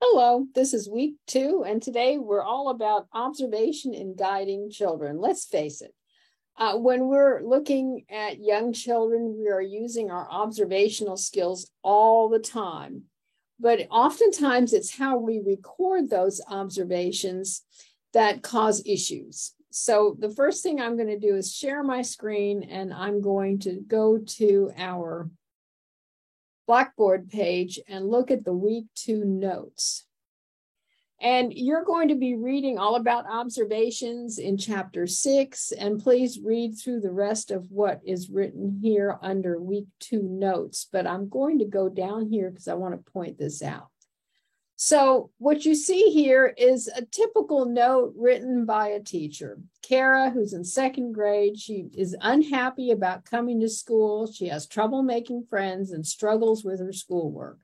Hello, this is week 2, and today we're all about observation in guiding children. Let's face it, when we're looking at young children, we are using our observational skills all the time. But oftentimes it's how we record those observations that cause issues. So the first thing I'm going to do is share my screen, and I'm going to go to our Blackboard page and look at the week 2 notes. And you're going to be reading all about observations in chapter 6, and please read through the rest of what is written here under week 2 notes. But I'm going to go down here because I want to point this out. So what you see here is a typical note written by a teacher. Kara, who's in 2nd grade, she is unhappy about coming to school. She has trouble making friends and struggles with her schoolwork.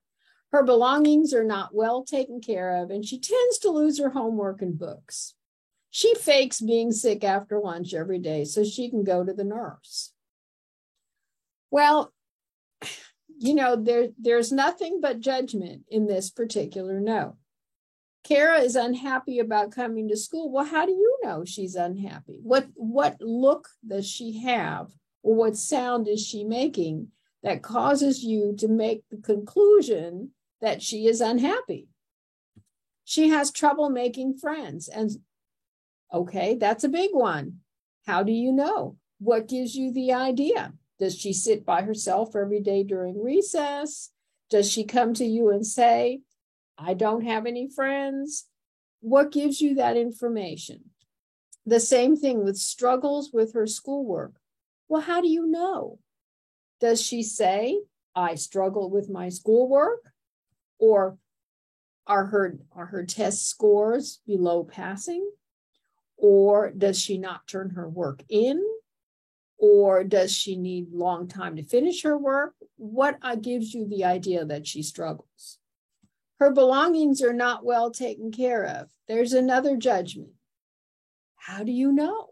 Her belongings are not well taken care of, and she tends to lose her homework and books. She fakes being sick after lunch every day so she can go to the nurse. Well, you know, there's nothing but judgment in this particular note. Kara is unhappy about coming to school. Well, how do you know she's unhappy? What look does she have, or what sound is she making that causes you to make the conclusion that she is unhappy? She has trouble making friends. And okay, that's a big one. How do you know? What gives you the idea? Does she sit by herself every day during recess? Does she come to you and say, I don't have any friends? What gives you that information? The same thing with struggles with her schoolwork. Well, how do you know? Does she say, I struggle with my schoolwork? Or are her test scores below passing? Or does she not turn her work in? Or does she need a long time to finish her work? What gives you the idea that she struggles? Her belongings are not well taken care of. There's another judgment. How do you know?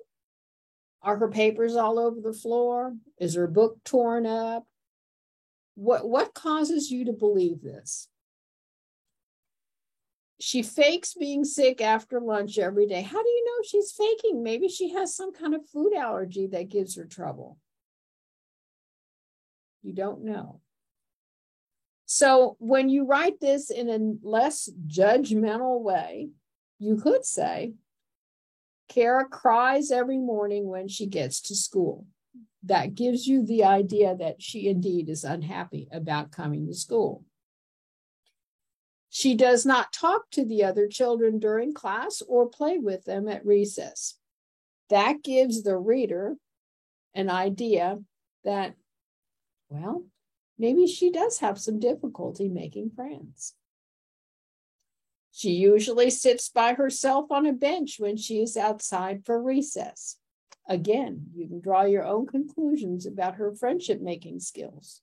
Are her papers all over the floor? Is her book torn up? What causes you to believe this? She fakes being sick after lunch every day. How do you know she's faking? Maybe she has some kind of food allergy that gives her trouble. You don't know. So when you write this in a less judgmental way, you could say, Kara cries every morning when she gets to school. That gives you the idea that she indeed is unhappy about coming to school. She does not talk to the other children during class or play with them at recess. That gives the reader an idea that, well, maybe she does have some difficulty making friends. She usually sits by herself on a bench when she is outside for recess. Again, you can draw your own conclusions about her friendship making skills.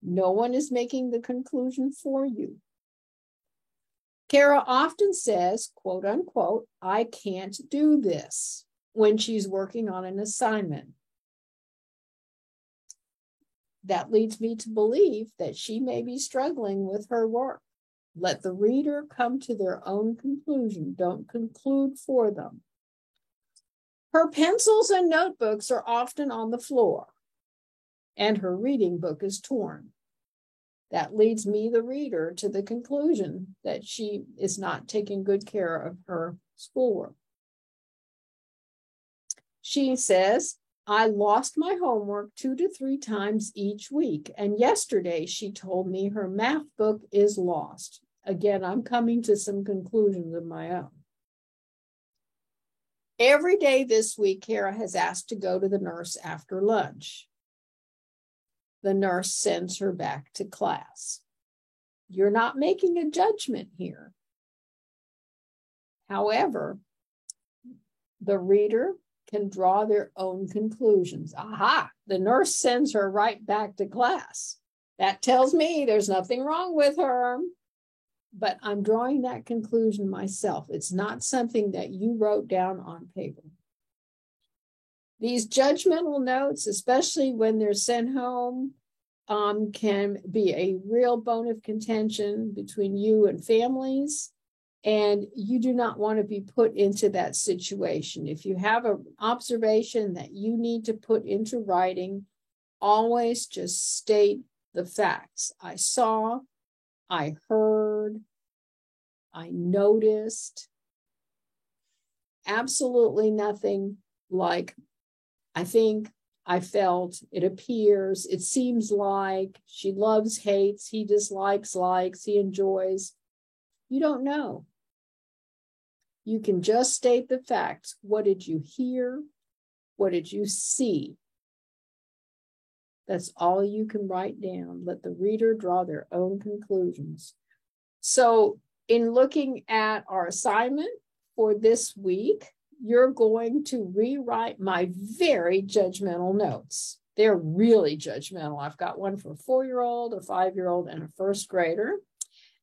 No one is making the conclusion for you. Kara often says, quote unquote, I can't do this when she's working on an assignment. That leads me to believe that she may be struggling with her work. Let the reader come to their own conclusion. Don't conclude for them. Her pencils and notebooks are often on the floor, and her reading book is torn. That leads me, the reader, to the conclusion that she is not taking good care of her schoolwork. She says, I lost my homework 2 to 3 times each week, and yesterday she told me her math book is lost. Again, I'm coming to some conclusions of my own. Every day this week, Kara has asked to go to the nurse after lunch. The nurse sends her back to class. You're not making a judgment here. However, the reader can draw their own conclusions. Aha, the nurse sends her right back to class. That tells me there's nothing wrong with her. But I'm drawing that conclusion myself. It's not something that you wrote down on paper. These judgmental notes, especially when they're sent home, can be a real bone of contention between you and families. And you do not want to be put into that situation. If you have an observation that you need to put into writing, always just state the facts. I saw, I heard, I noticed. Absolutely nothing like, I think, I felt, it appears, it seems like, she loves, hates, he dislikes, likes, he enjoys. You don't know. You can just state the facts. What did you hear? What did you see? That's all you can write down. Let the reader draw their own conclusions. So in looking at our assignment for this week, you're going to rewrite my very judgmental notes. They're really judgmental. I've got one for a 4-year-old, a 5-year-old, and a first grader.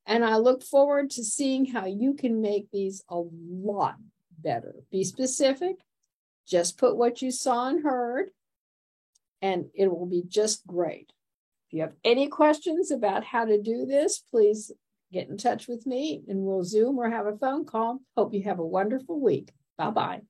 And I look forward to seeing how you can make these a lot better. Be specific. Just put what you saw and heard, and it will be just great. If you have any questions about how to do this, please get in touch with me, and we'll Zoom or have a phone call. Hope you have a wonderful week. Bye-bye.